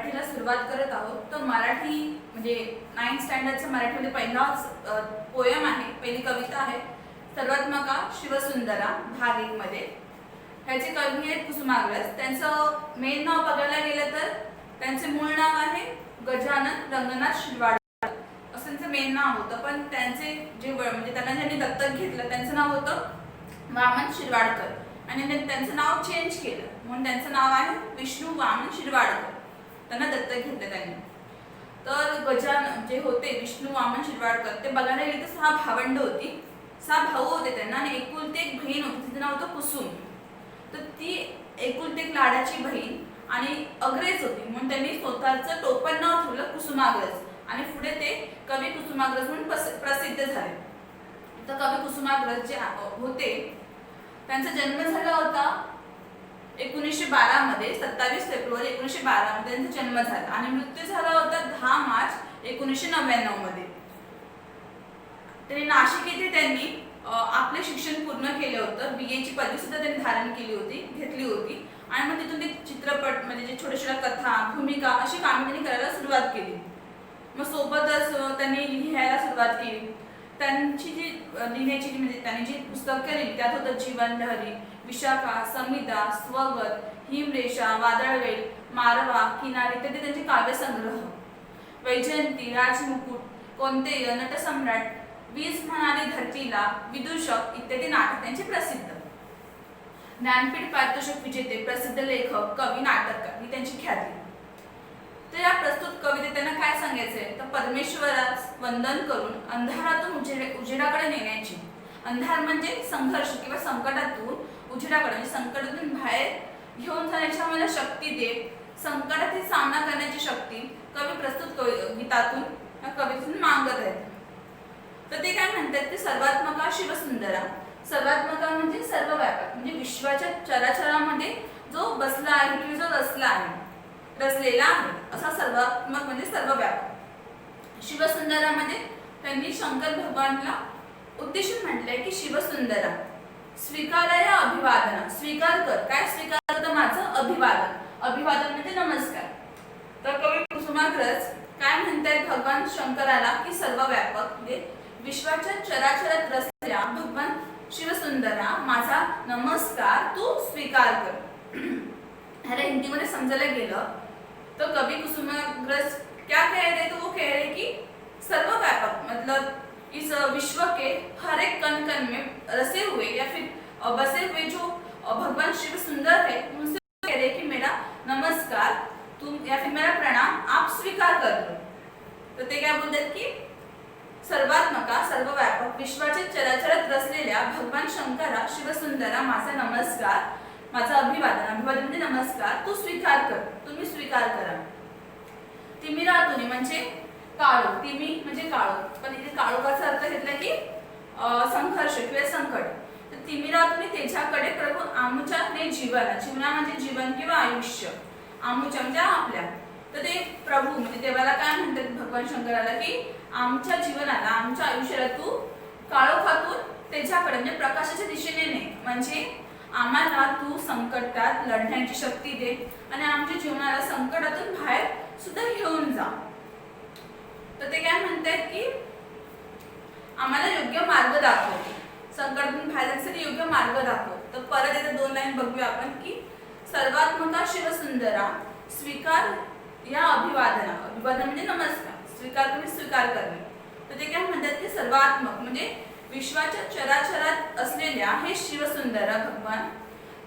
मराठीला सुरुवात करत आहोत. तर मराठी म्हणजे 9th स्टँडर्डचा मराठीमध्ये पहिलाच पोयम आहे, पहिली कविता आहे सर्वात्मका शिवसुंदरा भाग 1 मध्ये. ह्याचे कवी आहेत कुसुमाग्रज. त्यांचं मेन नाव बघायला गेलं तर त्यांचे मूळ नाव आहे गजानन रंगनाथ शिरवाडकर असं त्यांचं मेन नाव होतं. पण त्यांचे जे म्हणजे त्यांना ज्यांनी दत्तक घेतलं त्यांचं नाव होतं वामन शिरवाडकर आणि त्यांचं नाव चेंज केलं म्हणून त्यांचं नाव आहे विष्णू वामन शिरवाडकर. त्यांना दत्तक घेतलं त्यांनी. तर गजानन जे होते विष्णू वामन शिरवाडकर ते बघायला गेले तर 6 भावंड होती, 6 भाऊ होते त्यांना आणि एकुलती एक बहीण होती, तिचं नाव होतं कुसुम. तर ती एकुलती एक लाडाची बहीण आणि अग्रेज होती म्हणून त्यांनी स्वतःचं टोपण नाव ठेवलं कुसुमाग्रज आणि पुढे ते कवी कुसुमाग्रज म्हणून प्रसिद्ध झाले. तर कवी कुसुमाग्रज जे होते त्यांचा जन्म झाला होता 1912 मध्ये, 27 फेब्रुवारी 1912 मध्ये त्यांचा जन्म झाला आणि मृत्यू झाला होता 10 मार्च 1999 मध्ये. त्यांनी नाशिक येथे त्यांनी आपले शिक्षण पूर्ण केले होतं. BA ची पदवी सुद्धा त्यांनी धारण केली होती, घेतली होती आणि मग तिथून ते चित्रपट म्हणजे जे छोट्या छोट्या कथा भूमिका अशी कामे त्यांनी करायला सुरुवात केली. मग सोबतच त्यांनी लिहायला सुरुवात केली. त्यांची जी लिहिण्याची म्हणजे त्यांनी जी पुस्तकं लिहिली त्यात होतं जीवनलहरी, विशाखा, समिता, स्वगत, हिमरेषा, वादळवेल, मारवा, किनारी इत्यादी त्यांचे काव्यसंग्रह. वैजयंती, राजमुकुट, कोणते, नटसम्राट, वीज म्हणाली धरतीला, विदूषक इत्यादी नाटक त्यांचे प्रसिद्ध. ज्ञानपीठ पारितोषिक विजेते, प्रसिद्ध लेखक, कवी, नाटककार ही त्यांची ख्याती. तर या प्रस्तुत कवितेत त्यांना काय सांगायचंय तर परमेश्वरास वंदन करून अंधारातून उजेडाकडे नेण्याची. अंधार म्हणजे संघर्ष किंवा संकटातून उजेडाकडे म्हणजे संकटातून बाहेर घेऊन जाण्याची आम्हाला शक्ती दे. संकटातील सामना करण्याची शक्ती कवी प्रस्तुत गीतातून या कवितेतून मागत आहेत. तर ते काय म्हणतात की सर्वात्मका शिवसुंदरा. सर्वात्मका म्हणजे सर्वव्यापक म्हणजे विश्वाच्या चराचरामध्ये जो बसला आहे किंवा जो रचला आहे, रचलेला आहे असा सर्वात्मक म्हणजे सर्वव्यापक. शिवसुंदरा म्हणजे त्यांनी शंकर भगवानला उद्देशून म्हटलंय की शिवसुंदरा स्वीकाराया अभिवादना. स्वीकार कर. काय स्वीकार करतं माझं अभिवादन. अभिवादन म्हणजे नमस्कार. तर कवी कुसुमाग्रज काय म्हणतात भगवान शंकराला की सर्वव्यापक म्हणजे विश्वाच्या चराचरात रचलेल्या भगवान शिवसुंदरा माझा नमस्कार तू स्वीकार कर. ह्याला हिंदीमध्ये समजायला गेलं तो कवि कुसुमाग्रज क्या कह रहे तो वो कह रहे कि सर्वव्यापक मतलब इस विश्व के हर एक कण कण में रसे हुए या फिर बसे हुए जो भगवान शिव सुंदर है उनसे कह रहे कि मेरा नमस्कार तुम या फिर मेरा प्रणाम आप स्वीकार कर लो. तर ते काय बोलतात की सर्वात्मका सर्वव्यापक विश्वाच्या चराचरात रचलेल्या भगवान शंकरा शिवसुंदरा माझा नमस्कार, माझा अभिवादन. अभिवादन म्हणजे नमस्कार तू स्वीकार कर, तुम्ही स्वीकार करा. तिमिरातुनी म्हणजे काळोख. तिमी म्हणजे काळोख पण इथे काळोखाचा अर्थ घेतला की संघर्ष किंवा संकट. तर तिमिरातुनी त्याच्याकडे प्रभू आमुच्या ने जीवन. जीवना म्हणजे जीवन किंवा आयुष्य. आमुच्या म्हणजे आपल्या. तर ते प्रभू म्हणजे देवाला काय म्हणतात भगवान शंकराला की आमच्या जीवनाला आमच्या आयुष्याला तू काळोखातून त्याच्याकडे म्हणजे प्रकाशाच्या दिशेने ने. म्हणजे आम्हाला तू संकटात लढण्याची शक्ती दे आणि आमच्या जीवनाला संकटातून बाहेर सुद्धा घेऊन जा. तर ते काय म्हणतात की आम्हाला योग्य मार्ग दाखव. संकटातून बाहेर जाण्यासाठी योग्य मार्ग दाखव. तर परत इथे 2 लाईन बघूया आपण की सर्वात्मका शिवसुंदरा स्वीकार या अभिवादना. अभिवादन म्हणजे नमस्कार, स्वीकार तुम्ही स्वीकार करणे. तर ते काय म्हणतात की सर्वात्मक म्हणजे विश्वाच्या चराचरात असलेल्या हे शिवसुंदरा भगवान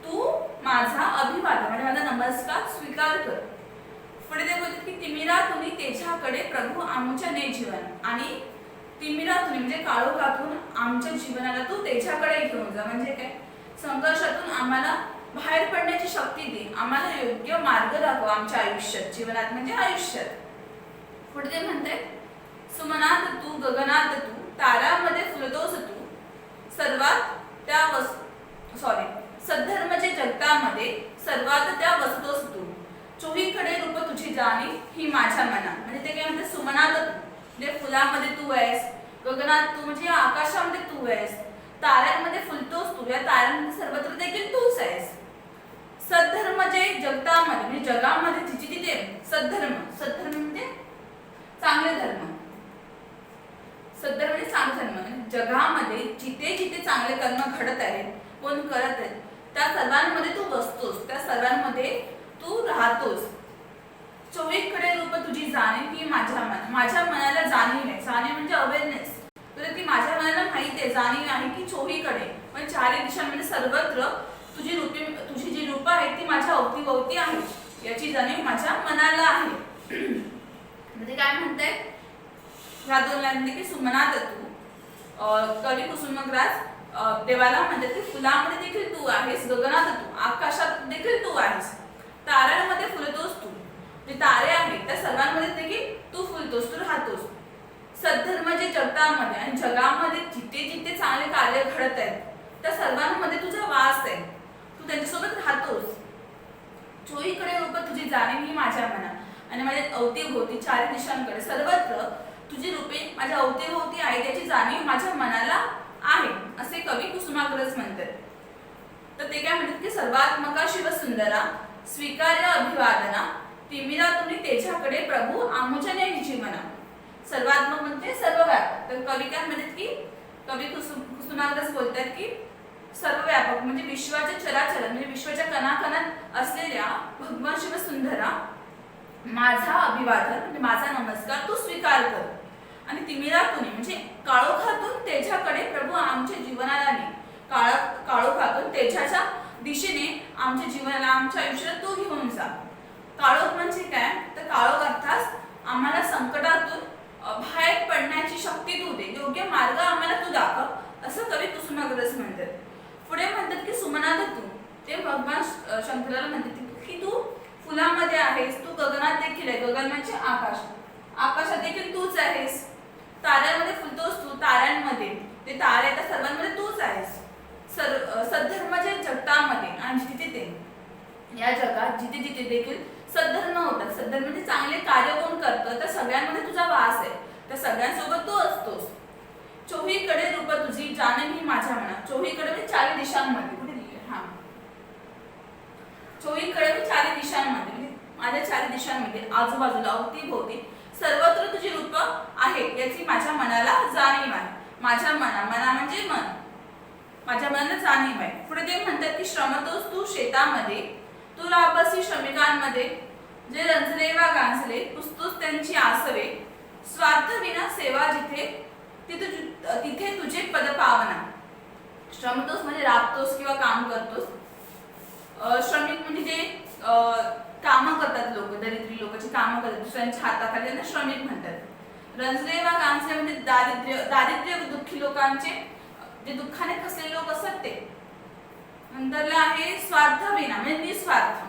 तू माझा अभिवादन म्हणजे माझा नमस्कार स्वीकार कर. पुढे ते बोलतात की तिमिरातुनी त्याच्याकडे प्रभू आमच्या ने जीवन. आणि तिमिरातुनी म्हणजे काळोखातून आमच्या जीवनाला तू त्याच्याकडे घेऊन जा. म्हणजे काय संघर्षातून आम्हाला बाहेर पडण्याची शक्ती दे, आम्हाला योग्य मार्ग दाखव आमच्या आयुष्यात. जीवनात म्हणजे आयुष्यात. पुढे ते म्हणते सुमनात तू गगनात तू तारामध्ये फुलतोस तू सर्वात त्या सद्धर्मचे जगतामध्ये सर्वात त्या वसतोस तू. चोहीकडे रूप तुझी जाणी ही माझ्या मना. म्हणजे ते काय म्हणते सुमनात तू म्हणजे फुलामध्ये तू आहेस, गगनात तू म्हणजे आकाशामध्ये तू आहेस, ताऱ्यांमध्ये फुलतोस तू, या ताऱ्यांमध्ये सर्वत्र देखील तूच आहेस. सद्धर्म जे जगतामध्ये म्हणजे जगामध्ये जिथे तिथे सद्धर्म सर्वांमध्ये तू बसतोस, त्या सर्वांमध्ये तू राहतोस. चोहीकडे रूप तुझी जाणीव ही माझ्या मनाला जाणीव आहे. जाणीव म्हणजे अवेअरनेस. तर ती माझ्या मनाला माहिती आहे, जाणीव आहे की चोहीकडे म्हणजे चारही दिशांमध्ये सर्वत्र तुझी जी रूप आहेत ती माझ्या अवतीभोवती आहेत, याची जाणीव माझ्या मनाला आहे. म्हणजे काय म्हणते ह्या दोन लाईनमध्ये की सुमनात तू, कवी कुसुमाग्रज देवाला म्हणतात की फुलामध्ये देखील तू आहेस, गगनात तू, आकाशात देखील तू आहेस, ताऱ्यांमध्ये फुलतोस तू. जे तारे आहेत त्या सर्वांमध्ये देखील तू फुलतोस, तू राहतोस. सद्धर्म जे जगतामध्ये आणि जगामध्ये जिथे जिथे चांगले कार्य घडत आहेत त्या सर्वांमध्ये तुझा वास आहे, तू त्यांच्यासोबत राहतोस. चोहीकडे रूप तुझी जाणीव ही माझ्या मनात आणि माझ्या अवतीभोवती चारही दिशांकडे सर्वत्र तुझी रूपे माझ्या अवतीभोवती आहे, त्याची जाणीव माझ्या मनाला आहे, असे कवी कुसुमाग्रज म्हणतात. तर ते काय म्हणतात की सर्वात्मका शिवसुंदरा स्वीकार्य अभिवादना, तिमिरा तुम्ही तेच्याकडे प्रभू आमुजने जीवना. सर्वात्मक म्हणजे सर्वव्यापक. तर कवी काय म्हणतात की कवी कुसुमाग्रज बोलतात की सर्वव्यापक म्हणजे विश्वाच्या चराचर म्हणजे विश्वाच्या कणाकणात असलेल्या भगवान शिवसुंदरा माझा अभिवादन म्हणजे माझा नमस्कार तू स्वीकार कर. आणि तिमिरातून म्हणजे काळोखातून तेच्याकडे प्रभू आमच्या जीवनाला ने, काळोखातून तेच्याच्या दिशेने आमच्या जीवनाला आमच्या आयुष्याला तू घेऊन जा. काळोख म्हणजे काय तर काळोख अर्थात आम्हाला संकटातून बाहेर पडण्याची शक्ती तू दे, योग्य मार्ग आम्हाला तू दाखव, असं कवी कुसुमाग्रज म्हणतात. पुढे म्हणतात की सुमनात तू, ते भगवान शंकराला म्हणतात की तू फुलामध्ये आहेस, तू गगनात देखील आहे, गगन म्हणजे आकाश, आकाशात देखील तूच आहेस. ताऱ्यांमध्ये फुलतोस तू, ताऱ्यांमध्ये ते तारे त्या सर्वांमध्ये तूच आहेस. सद्धर्माच्या जगतामध्ये आणि जिथे तिथे या जगात जिथे जिथे देखील सद्धर्म होतात, सद्धर्म म्हणजे चांगले कार्य कोण करतं त्या सगळ्यांमध्ये तुझा वास आहे, त्या सगळ्यांसोबत तू असतोस. चोहीकडे रूप तुझी जाणीव ही माझ्या मनात. चोहीकडे म्हणजे चारी दिशांमध्ये, कुठे दिली हा चोहीकडे म्हणजे चारी दिशांमध्ये म्हणजे माझ्या चारी दिशांमध्ये आजूबाजूला अवतीभोवती सर्वत्र तुझी रूप आहे, याची माझ्या मनाला जाणीव आहे. माझ्या मना म्हणजे मन, माझ्या मनाला जाणीव आहे. पुढे ते म्हणतात की श्रमतोस तू शेतामध्ये, तू राबसी श्रमिकांमध्ये, जे रंजले वा गांजले पुसतोस त्यांची आसवे, स्वार्थ विना सेवा जिथे तिथे तुझे पद पावना. श्रमतोस म्हणजे राबतोस किंवा काम करतोस. श्रमिक म्हणजे जे कामं करतात लोक, दरिद्री लोकांची कामं करतात दुसऱ्यांच्या हाताखाली, त्यांना श्रमिक म्हणतात. रंजले वा गांजले म्हणजे दारिद्र्य दुःखी लोकांचे, जे दुःखाने खसलेले लोक असतात ते. नंतरला आहे स्वार्थ विना म्हणजे निस्वार्थ,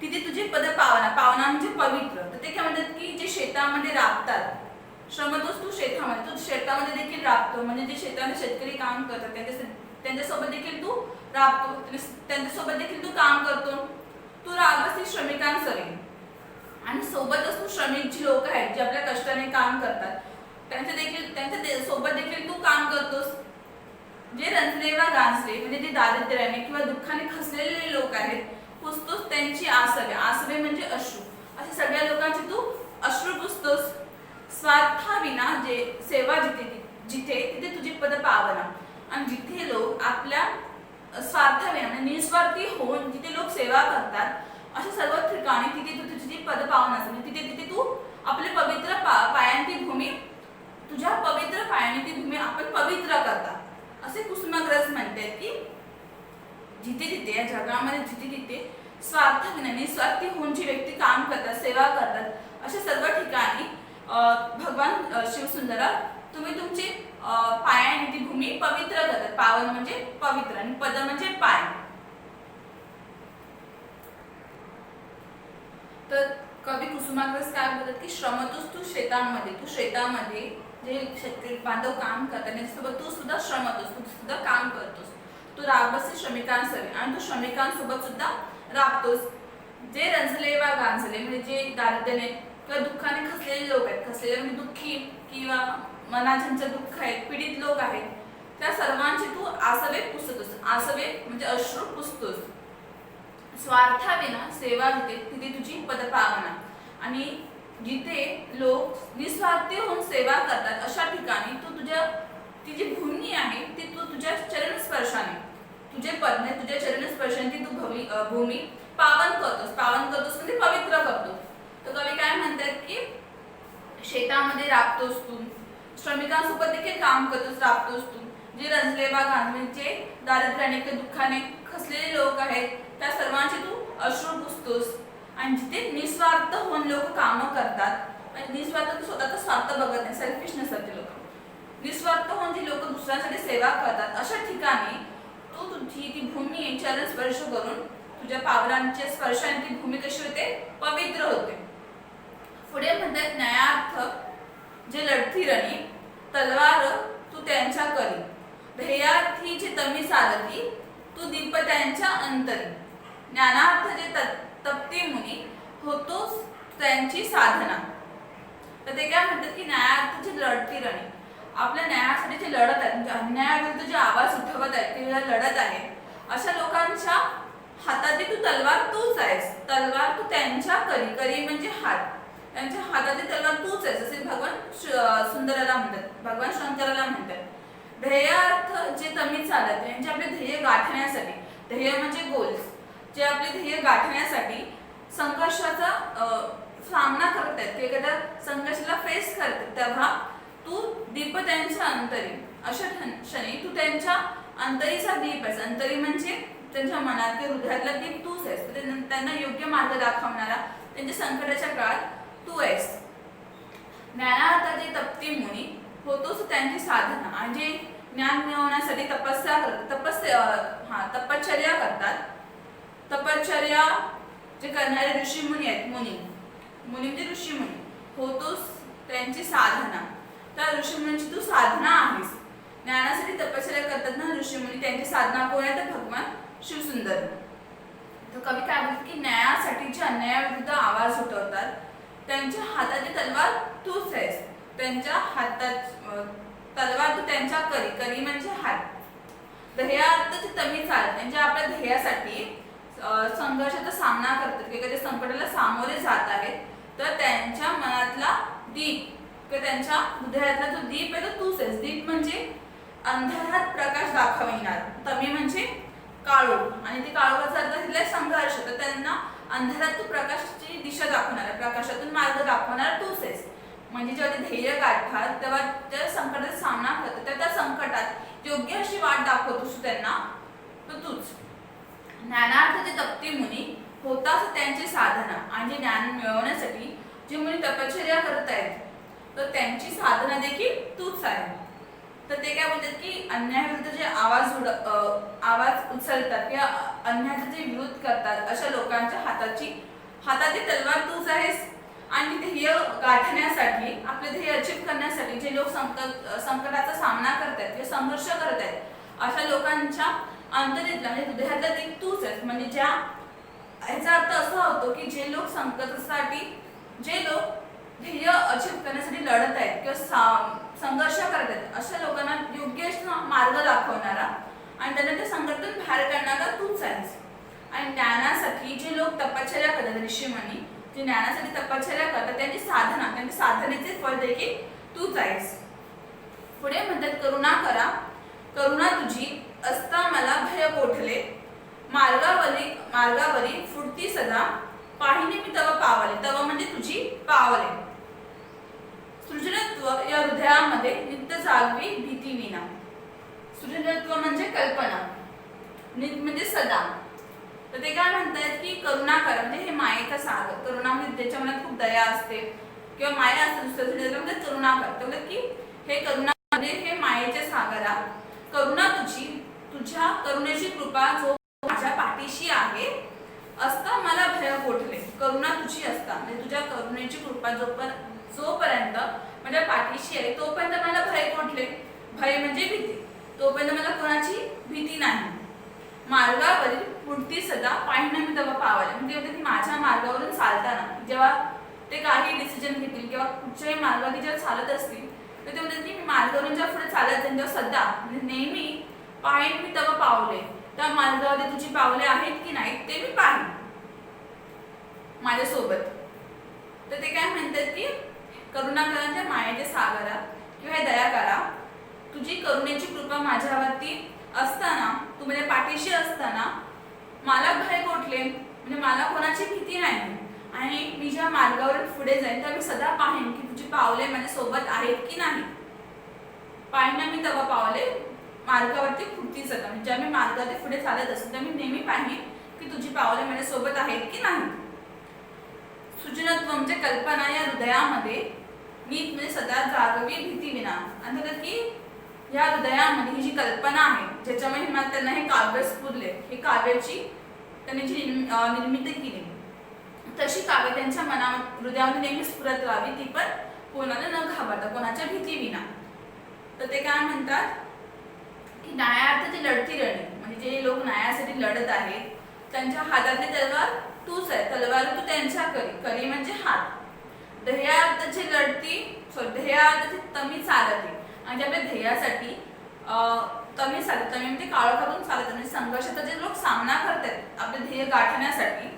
तिथे तुझे पद पावना. पावना म्हणजे पवित्र. तर ते काय म्हणतात की जे शेतामध्ये राबतात, श्रमतोस तू शेतामध्ये, तू शेतामध्ये देखील राबतो म्हणजे जे शेतामध्ये शेतकरी काम करतात त्यांच्यासोबत देखील तू राबतो, त्यांच्यासोबत देखील तू काम करतो. तू राबसी श्रमिकांसवे आणि सोबतच तू श्रमिक जी लोक आहेत जे आपल्या कष्टाने काम करतात त्यांच्या सोबत देखील तू काम करतोस. जे रंजले वा गांजले म्हणजे जे दारिद्र्याने किंवा दुःखाने खसलेले लोक आहेत, पुसतोस त्यांची आसवे. आसवे म्हणजे अश्रू. अशा सगळ्या लोकांचे तू अश्रू पुसतोस. स्वार्थाविना जे सेवा जिथे तिथे तुझी पद पावना. आणि जिथे लोक आपल्या स्वार्थाविना म्हणजे निस्वार्थी होऊन जिथे लोक सेवा करतात अशा सर्व ठिकाणी तिथे तू तुझी पद पावना म्हणजे तिथे तू आपले पवित्र पायांची भूमी, तुझ्या पवित्र पायांची भूमी आपण पवित्र करता, असे कुसुमाग्रज म्हणतात की जिथे तिथे या जगामध्ये जिथे तिथे स्वार्थाविना निस्वार्थी होऊन जी व्यक्ती काम करतात, सेवा करतात, अशा सर्व ठिकाणी भगवान शिवसुंदरा तुम्ही तुमची पायाने ती भूमी पवित्र करतात. पावन म्हणजे पवित्र आणि पद म्हणजे पाय. तर कवी कुसुमाग्रज काय बोलतात की श्रमतोस तू शेतामध्ये, तू शेतामध्ये जे शेतकरी बांधव काम करतात त्यांच्यासोबत तू सुद्धा श्रमतोस, तू सुद्धा काम करतोस. तू राबसी श्रमिकांसवे आणि तू श्रमिकांसोबत सुद्धा राबतोस. जे रंजले वा गांजले म्हणजे जे दारिद्र्याने किंवा दुःखाने खसलेले लोक आहेत, खसलेले म्हणजे दुःखी किंवा मनाच्यांचे दुःख आहेत, पीडित लोक आहेत, त्या सर्वांची तू आसवे पुसतोस. आसवे म्हणजे अश्रू पुसतोस. स्वार्थाविना सेवा जिथे तिथे तुझी पद पावना. आणि जिथे लोक निस्वार्थी होऊन सेवा करतात अशा ठिकाणी तू ती जी भूमी आहे ती तू तुझ्या चरण स्पर्शाने तुझे पद म्हणजे तुझ्या चरण स्पर्शाने तू भूमी पावन करतोस म्हणजे पवित्र करतो. तर कवी काय म्हणतात की शेतामध्ये राबतोस तू, श्रमिकांसोबत देखील काम करतोस, राबतोस तू. जे रंजले बा गांधींचे दारिद्र्याने किंवा दुःखाने खचलेले लोक आहेत त्या सर्वांचे तू अश्रू पुसतोस. आणि जिथे निस्वार्थ होऊन लोक कामं करतात, निस्वार्थ स्वतःचा स्वार्थ बघत नाही, सेल्फिश नसतात ते लोक, निस्वार्थ होऊन जी लोक दुसऱ्यांसाठी सेवा करतात अशा ठिकाणी तू तुझी ती भूमी चरण स्पर्श करून तुझ्या पावलांच्या स्पर्शाने ती भूमी कशी होते, पवित्र होते. पुढे म्हणतात न्यायार्थ जे लढती रणी तलवार तू त्यांच्या करी, ध्येयार्थी जे तमी सारथी तू दीप त्यांच्या अंतरी, ज्ञानार्थ जे तप्ती मुनी होतोस त्यांची साधना. तर ते काय म्हणतात की न्यायार्थ जी लढती रणी, आपल्या न्यायासाठी जे लढत आहेत म्हणजे अन्यायाविरुद्ध जे आवाज उठवत आहेत ते लढत आहेत अशा लोकांच्या हातातली तू तलवार तूच आहेस. तलवार तू त्यांच्या करी म्हणजे हात, त्यांच्या हातातली तलवार तूच आहेस असे भगवान सुंदराला म्हणतात, भगवान शंकराला म्हणतात. ध्येयार्थ जे तमी चालत म्हणजे आपले ध्येय गाठण्यासाठी, ध्येय म्हणजे गोल्स, जे आपले ध्येय गाठण्यासाठी संघर्षाचा सामना करत आहेत, एखाद्या संघर्षाला फेस करतात तेव्हा तू दीप त्यांच्या अंतरी, अशा क्षणी तू त्यांच्या अंतरीचा दीप आहेस. अंतरी म्हणजे त्यांच्या मनात किंवा हृदयातला दीप तूच आहेस, त्यांना योग्य मार्ग दाखवणारा त्यांच्या संकटाच्या काळात तू आहेस. ज्ञानार्थ जे तप्ती मुनी होतोस त्यांची साधना, आणि जे ज्ञान मिळवण्यासाठी तपश्चर्या करतात. तपश्चर्या जे करणारे ऋषी मुनी आहेत, मुनी म्हणजे ऋषी मुनी, होतोस त्यांची साधना. त्या ऋषी मुनींची तू साधना आहेस. ज्ञानासाठी तपश्चर्या करतात ना ऋषी मुनी, त्यांची साधना कोण आहे तर भगवान शिवसुंदर. तर कवी काय बोलतात की न्यायासाठी जे अन्यायाविरुद्ध आवाज उठवतात त्यांच्या हाताची तलवार तूच आहेस, त्यांच्या हातात तलवार तू त्यांच्या करी म्हणजे हात. ध्येयार्थाची तमी चालत म्हणजे आपल्या ध्येयासाठी संघर्षाचा सामना करतात, एखाद्या संकटाला सामोरे जात आहेत तर त्यांच्या मनातला दीप किंवा त्यांच्या हृदयातला जो दीप आहे तो तूच आहेस. दीप म्हणजे अंधारात प्रकाश दाखविणार, तमी म्हणजे काळोख, आणि ते काळोखाचा अर्थ घेतलाय संघर्ष, तर त्यांना अंधारात तू प्रकाशाची दिशा दाखवणार, प्रकाशातून मार्ग दाखवणार तूच आहेस. म्हणजे जेव्हा ते ध्येय गाठतात तेव्हा त्या संकटाचा सामना करतात, त्या संकटात योग्य अशी वाट दाखवतोस त्यांना तर तूच. ज्ञानार्थ जे तप्ती मुनी होताच त्यांची साधना, आणि जे ज्ञान मिळवण्यासाठी जे मुनी तपश्चर्या करत आहेत तर त्यांची साधना देखील तूच आहे. तर ते काय बोलतात की अन्यायाविरुद्ध जे आवाज उचलतात किंवा अन्यायाचा जे विरोध करतात अशा लोकांच्या हाताची तलवार तूच आहेस. आणि ध्येय गाठण्यासाठी, आपले ध्येय अचीव करण्यासाठी जे लोक संकटाचा सामना करतात किंवा संघर्ष करत आहेत अशा लोकांच्या अंतरीतला म्हणजे हृदयातला दीप तूच आहेस. म्हणजे ह्याचा अर्थ असा होतो की जे लोक संकटासाठी, जे लोक ध्येय अचीव करण्यासाठी लढत आहेत किंवा संघर्ष करत आहेत अशा लोकांना योग्य मार्ग दाखवणारा आणि त्यांना त्या संकटातून बाहेर काढणारा तूच आहेस. आणि ज्ञानासाठी जे लोक तपश्चर्या करतात, ऋषीमुनी जे ज्ञानासाठी तपश्चर्या करतात त्यांच्या साधनेचे फळ देखील तूच आहेस. पुढे म्हणतात करुणा तुझी असता मला भय कोठले, मार्गावरी फुटती सदा पाहिने मी तव पावले. तव म्हणजे तुझी पावले. सृजनत्व या हृदयामध्ये नित्य जागवी भीती विना. सृजनत्व म्हणजे कल्पना, म्हणजे सदा. तर ते काय म्हणतात की करुणा करा म्हणजे हे मायेचा सागर. करुणा म्हणजे ज्याच्या मनात खूप दया असते किंवा माया असते दुसऱ्यासाठी, म्हणजे करुणा करतो की हे करुणा म्हणजे हे मायेचे सागरा. करुणा तुझ्या करुणेची कृपा जो माझ्या पाठीशी आहे असता मला भय कोठले. करुणा तुझी असता म्हणजे तुझ्या करुणेची कृपा जोपर्यंत माझ्या पाठीशी आहे तोपर्यंत मला भय कोठले. भय म्हणजे भीती, तोपर्यंत मला कोणाची भीती नाही. मार्गावरील पुढती सदा पाहिणं मी तेव्हा पावले म्हणजे की माझ्या मार्गावरून चालताना जेव्हा ते काही डिसिजन घेतील किंवा कुठच्याही मार्गाने जेव्हा चालत असतील तर ते म्हणतात की मी मार्गावरून जेव्हा पुढे चालत जाईन तेव्हा सदा म्हणजे नेहमी पाहिण मी तेव्हा पावले. त्या मार्गावरती तुझी पावले आहेत की नाहीत ते मी पाहिन माझ्यासोबत. तर ते काय म्हणतात की करुणा करा मायेचे सागरा किंवा दया करा, तुझी करुणेची कृपा माझ्यावरती असताना, तू माझ्या पाठीशी असताना मला भय कोठले, म्हणजे मला कोणाची भीती नाही आणि मी ज्या मार्गावर पुढे जाईन तर मी सदा पाहीन की तुझी पावले माझ्या सोबत आहेत की नाही. पाहिन ना मी तेव्हा पावले मार्गावरती पुढतीच जातात, म्हणजे ज्या मी मार्गावरती पुढे चालत असतो तर मी नेहमी पाहीन की तुझी पावले माझ्या सोबत आहेत की नाही. सृजनत्व म्हणजे कल्पना या हृदयामध्ये मी म्हणजे सदा जागवी भीती विना, आणि की या हृदयामध्ये ही जी कल्पना आहे ज्याच्यामध्ये मला त्यांना हे काव्य स्फुरले, हे काव्याची त्यांनी जी निर्मिती केली तशी काव्य त्यांच्या हृदयामध्ये नेहमी स्फुरत राहावी, ती पण कोणाला न घाबरता, कोणाच्या भीती विना. तर ते काय म्हणतात की न्यायार्थाची लढती रणी, म्हणजे जे लोक न्यायासाठी लढत आहेत त्यांच्या हातातली तलवार तूच आहे, तलवार तू त्यांच्या करी म्हणजे हात. ध्येयार्थाची ध्येयार्थाची तमी चालते, आणि आपल्या ध्येयासाठी तमी चालत, तमी म्हणजे काळोखातून चालत, म्हणजे संघर्षाचा जे लोक सामना करतात आपले ध्येय गाठण्यासाठी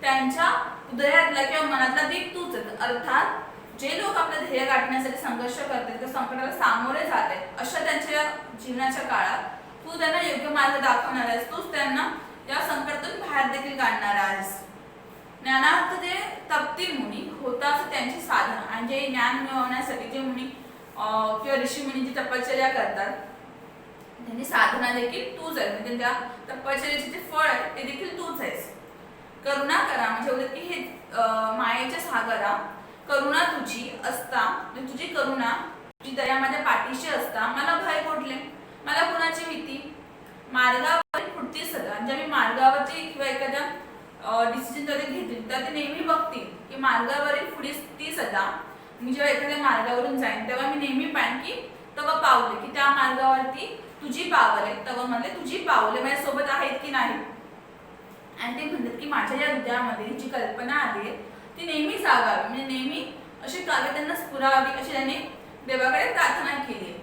त्यांच्या हृदयातला किंवा मनातला दीप तूच आहे. अर्थात जे लोक आपलं ध्येय गाठण्यासाठी संघर्ष करतात किंवा संकटाला सामोरे जात आहेत अशा त्यांच्या जीवनाच्या काळात तू त्यांना योग्य मार्ग दाखवणार आहेस, तूच त्यांना या संकटातून बाहेर देखील काढणार आहेस. ज्ञानार्थ जे तप्ती मुनी होता असं त्यांची साधना, आणि जे ज्ञान मिळवण्यासाठी जे मुनी किंवा ऋषी मुनी जी तपश्चर्या करतात त्यांची साधना देखील तूच आहे, म्हणजे त्या तपश्चर्याचे जे फळ आहे ते देखील तूच आहेस. करुणा करा म्हणजे एवढं की हे मायेच्या सागरा करुणा तुझी असता, म्हणजे तुझी करुणा तुझी दया माझ्या पाठीशी असता मला भय कोठले, मला कुणाची भीती. मार्गावर पुढती सदा, म्हणजे मी मार्गावरती किंवा एखाद्या डिसिजन जरी घेतील तर ते नेहमी बघतील की मार्गावरील पुढे ती सदा, मी जेव्हा एखाद्या मार्गावरून जाईन तेव्हा मी नेहमी पाहिन की तेव्हा पावले की त्या मार्गावरती तुझी पावले, तेव्हा म्हणले तुझी पावले माझ्या सोबत आहेत की नाही. आणि ते म्हणतात की माझ्या या हृदयामध्ये जी कल्पना आली ती नेहमी जागावी, म्हणजे नेहमी अशी काव्य त्यांना स्फुरावी अशी त्यांनी देवाकडे प्रार्थना केली.